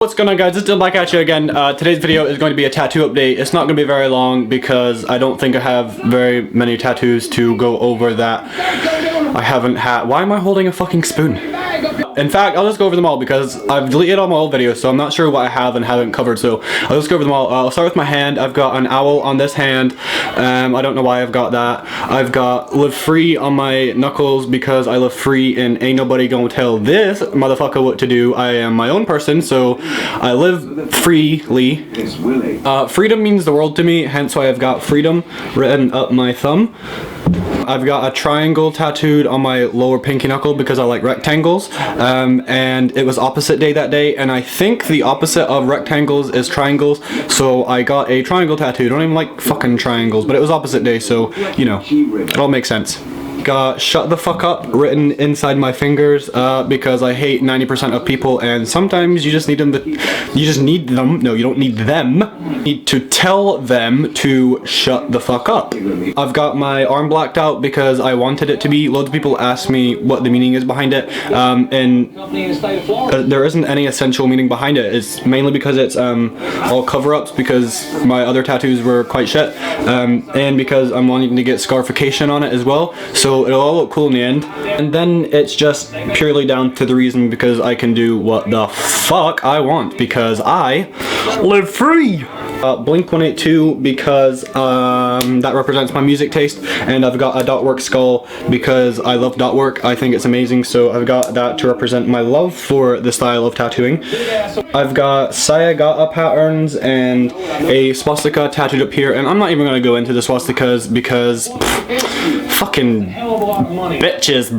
What's going on, guys? It's still back at you again. Today's video is going to be a tattoo update. It's not going to be very long because I don't think I have very many tattoos to go over that I haven't had. Why am I holding a fucking spoon? In fact, I'll just go over them all because I've deleted all my old videos, so I'm not sure what I have and haven't covered, so I'll just go over them all. I'll start with my hand. I've got an owl on this hand. I don't know why I've got that. I've got live free on my knuckles because I live free and ain't nobody gonna tell this motherfucker what to do. I am my own person, so I live freely. Freedom means the world to me, hence why I've got freedom written up my thumb. I've got a triangle tattooed on my lower pinky knuckle because I like rectangles, and it was opposite day that day, and I think the opposite of rectangles is triangles, so I got a triangle tattoo. I don't even like fucking triangles, but it was opposite day, so, you know, it all makes sense. Got shut the fuck up written inside my fingers because I hate 90% of people, and sometimes you just need them no, you don't need them. You need to tell them to shut the fuck up. I've got my arm blacked out because I wanted it to be. Loads of people ask me what the meaning is behind it, and there isn't any essential meaning behind it. It's mainly because it's all cover-ups because my other tattoos were quite shit, and because I'm wanting to get scarification on it as well, so it'll all look cool in the end. And then it's just purely down to the reason because I can do what the fuck I want because I live free. Blink 182 because that represents my music taste, and I've got a dot work skull because I love dot work. I think it's amazing, so I've got that to represent my love for the style of tattooing. I've got Sayagata patterns and a swastika tattooed up here, and I'm not even going to go into the swastikas because fucking bitches.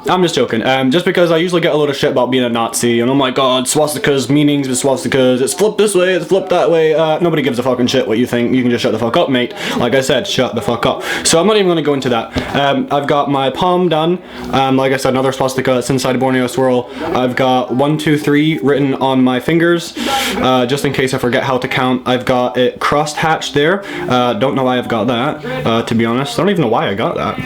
I'm just joking. Just because I usually get a load of shit about being a Nazi, and oh my god, swastikas, meanings of swastikas, it's flipped this way, it's flipped that way. Nobody gives a fucking shit what you think. You can just shut the fuck up, mate. Like I said, shut the fuck up. So I'm not even going to go into that. I've got my palm done. Like I said, another swastika. It's inside a Borneo swirl. I've got 1, 2, 3 written on my fingers, just in case I forget how to count. I've got it crossed hatched there. Don't know why I've got that, to be honest. I don't even know why I got that.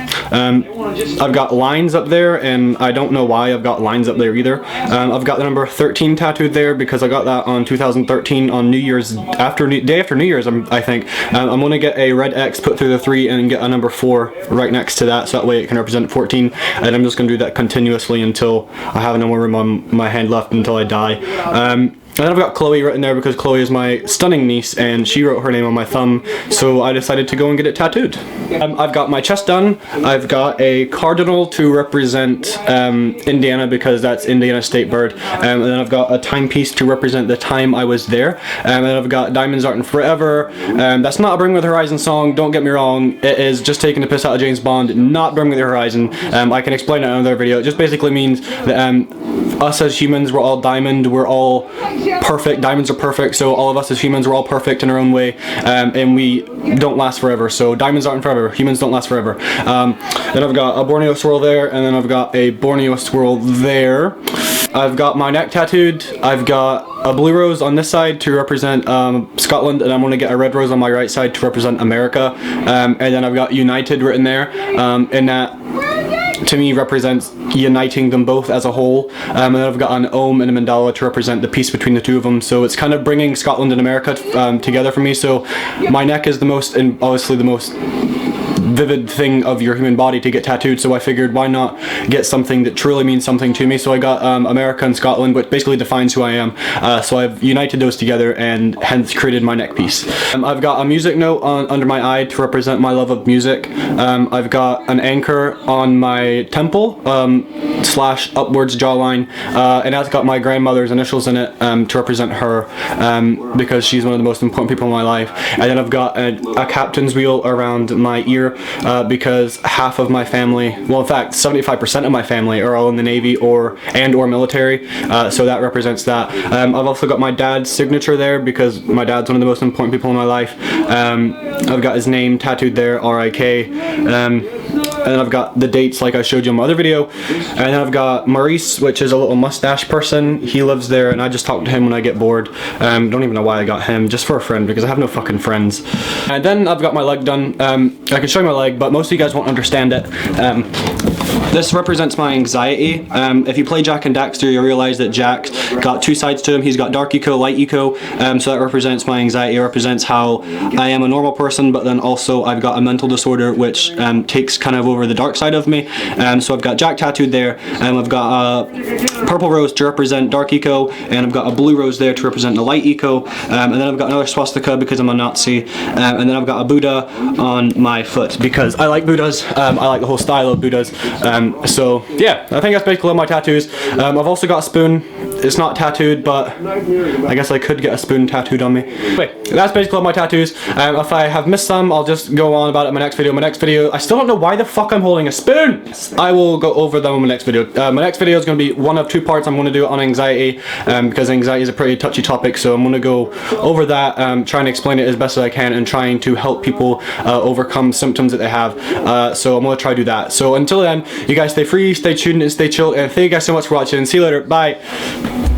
I've got lines up there, and I don't know why I've got lines up there either. I've got the number 13 tattooed there because I got that on 2013 on New Year's, day after New Year's, I think. I'm going to get a red X put through the 3 and get a number 4 right next to that, so that way it can represent 14, and I'm just going to do that continuously until I have no more room on my hand left until I die. And then I've got Chloe written there because Chloe is my stunning niece and she wrote her name on my thumb, so I decided to go and get it tattooed. I've got my chest done. I've got a cardinal to represent Indiana because that's Indiana state bird, and then I've got a timepiece to represent the time I was there, and then I've got Diamonds Aren't Forever. That's not a Bring Me the Horizon song, don't get me wrong. It is just taking the piss out of James Bond, not Bring Me the Horizon. I can explain it in another video. It just basically means that us as humans, we're all diamond, we're all perfect, diamonds are perfect, so all of us as humans, we're all perfect in our own way, and we don't last forever, so diamonds aren't forever, humans don't last forever. Then I've got a Borneo swirl there, and then I've got a Borneo swirl there. I've got my neck tattooed. I've got a blue rose on this side to represent Scotland, and I'm going to get a red rose on my right side to represent America, and then I've got United written there, and that to me represents uniting them both as a whole, and then I've got an Om and a mandala to represent the peace between the two of them, so it's kind of bringing Scotland and America together for me. So my neck is the most, and obviously the most vivid thing of your human body to get tattooed, so I figured why not get something that truly means something to me. So I got America and Scotland, which basically defines who I am, so I've united those together and hence created my neck piece. I've got a music note under my eye to represent my love of music. I've got an anchor on my temple slash upwards jawline, and that's got my grandmother's initials in it to represent her, because she's one of the most important people in my life. And then I've got a captain's wheel around my ear because half of my family, well in fact 75% of my family are all in the Navy or military, so that represents that. I've also got my dad's signature there because my dad's one of the most important people in my life. I've got his name tattooed there, R.I.K. And then I've got the dates like I showed you in my other video. And then I've got Maurice, which is a little mustache person. He lives there and I just talk to him when I get bored. Don't even know why I got him, just for a friend because I have no fucking friends. And then I've got my leg done. I can show you my leg, but most of you guys won't understand it. This represents my anxiety. If you play Jack and Daxter, you'll realize that Jack's got two sides to him. He's got dark eco, light eco, so that represents my anxiety. It represents how I am a normal person, but then also I've got a mental disorder which takes kind of over the dark side of me. So I've got Jack tattooed there, and I've got a purple rose to represent dark eco, and I've got a blue rose there to represent the light eco, and then I've got another swastika because I'm a Nazi, and then I've got a Buddha on my foot because I like Buddhas. I like the whole style of Buddhas. So yeah, I think that's basically all my tattoos. I've also got a spoon. It's not tattooed, but I guess I could get a spoon tattooed on me. Anyway, that's basically all my tattoos. If I have missed some, I'll just go on about it in my next video. My next video, I still don't know why the fuck I'm holding a spoon. I will go over them in my next video. My next video is going to be one of two parts. I'm going to do it on anxiety, because anxiety is a pretty touchy topic, so I'm going to go over that, trying to explain it as best as I can, and trying to help people overcome symptoms that they have. So I'm going to try to do that. So until then, you guys stay free, stay tuned, and stay chilled, and thank you guys so much for watching, and see you later. Bye.